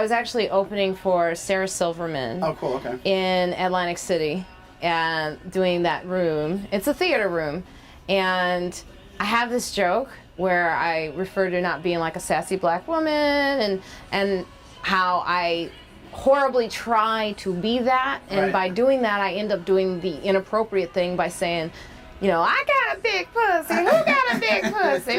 was actually opening for Sarah Silverman. Oh, cool. Okay. In Atlantic City, and doing that room. It's a theater room, and I have this joke where I refer to not being like a sassy black woman, and how I horribly try to be that, and by doing that I end up doing the inappropriate thing by saying, you know, I got a big pussy. Who got a big pussy?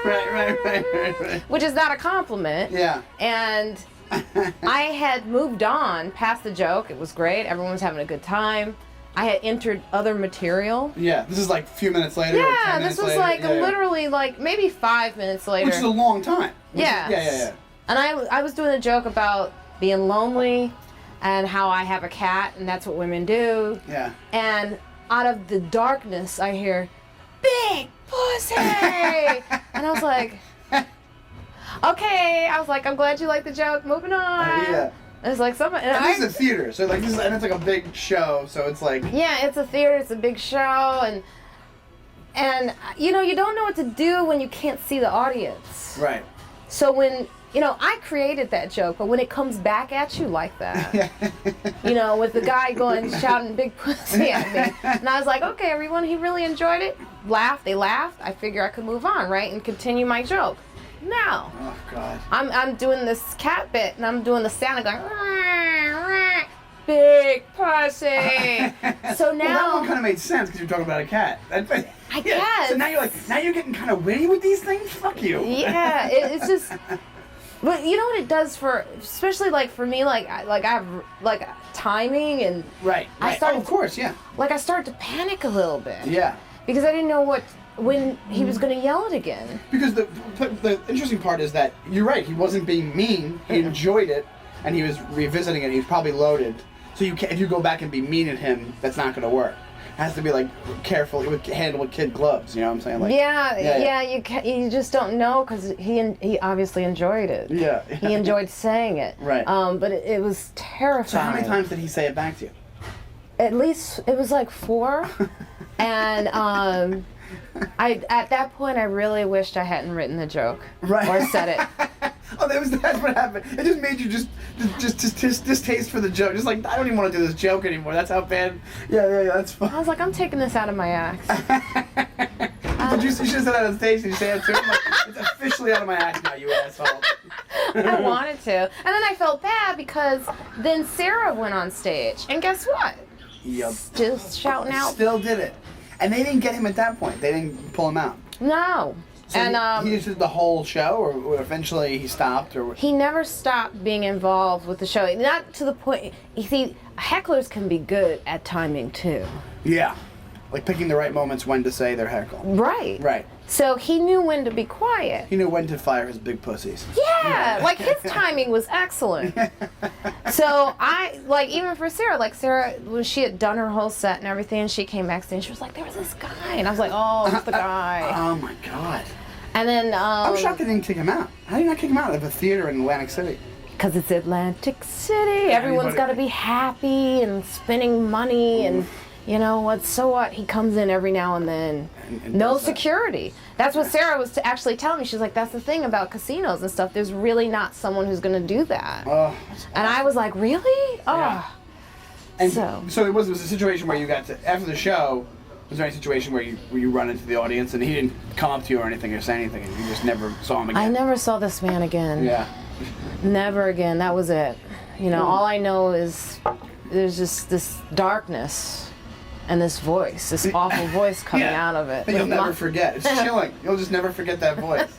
Right. Which is not a compliment. Yeah. And I had moved on past the joke. It was great. Everyone was having a good time. I had entered other material. Yeah, this is like a few minutes later. Yeah, or 10 this minutes was later. like literally like maybe 5 minutes later. Which is a long time. Yeah. Yeah. And I was doing a joke about being lonely and how I have a cat and that's what women do. Yeah. And out of the darkness, I hear, big pussy! And I was like, okay. I was like, I'm glad you liked the joke. Moving on. Yeah. And it's like something. And this is a theater, so like this is, and it's like a big show, so it's like. Yeah, it's a theater. It's a big show, and you know, you don't know what to do when you can't see the audience. Right. So when, you know, I created that joke, but when it comes back at you like that, you know, with the guy going shouting big pussy at me, and I was like, okay, everyone, he really enjoyed it. They laughed. I figure I could move on, right, and continue my joke. No. Oh God. I'm doing this cat bit, and I'm doing the sound going, rah, rah, big pussy. So now. Well, that one kind of made sense because you're talking about a cat. I guess. So now you're getting kind of witty with these things. Fuck you. Yeah, it's just. But you know what it does for, especially like for me, like I have like timing and. Right. I started, of course, yeah. Like I started to panic a little bit. Yeah. Because I didn't know when he was going to yell it again. Because the interesting part is that you're right. He wasn't being mean. He enjoyed it, and he was revisiting it. He was probably loaded. So if you go back and be mean at him, that's not going to work. It has to be like careful. It would handle with kid gloves. You know what I'm saying? Like, yeah. You just don't know because he obviously enjoyed it. Yeah. He enjoyed saying it. Right. But it was terrifying. So how many times did he say it back to you? At least it was like 4, and at that point I really wished I hadn't written the joke or said it. Oh, that's what happened. It just made you just distaste for the joke. Just like, I don't even want to do this joke anymore. That's how bad. Yeah, that's fine. I was like, I'm taking this out of my act. But you should have said that on stage. Did you say that too? Like, it's officially out of my act now, you asshole. I wanted to, and then I felt bad because then Sarah went on stage, and guess what? Yep. Just shouting out. Still did it, and they didn't get him at that point. They didn't pull him out. No. So and he just did the whole show, or eventually he stopped, or he never stopped being involved with the show. Not to the point. You see, hecklers can be good at timing too. Yeah, like picking the right moments when to say their heckle. Right. Right. So he knew when to be quiet. He knew when to fire his big pussies. Yeah, like his timing was excellent. So I, like, even for Sarah, when she had done her whole set and everything, she came backstage, she was like, there was this guy. And I was like, oh, it's the guy. Oh my God. And then, I'm shocked they didn't kick him out. How did you not kick him out of a theater in Atlantic City? Because it's Atlantic City. Everyone's got to be happy and spending money and... You know what? So what? He comes in every now and then. And no security. That's what Sarah was actually telling me. She's like, that's the thing about casinos and stuff. There's really not someone who's going to do that. Oh, and I was like, really? Oh. Yeah. And so it was a situation where you got to, after the show, was there any situation where you run into the audience and he didn't come up to you or anything or say anything and you just never saw him again? I never saw this man again. Yeah. Never again. That was it. You know, all I know is there's just this darkness. And this voice, this awful voice coming out of it. You'll never forget. It's chilling. You'll just never forget that voice.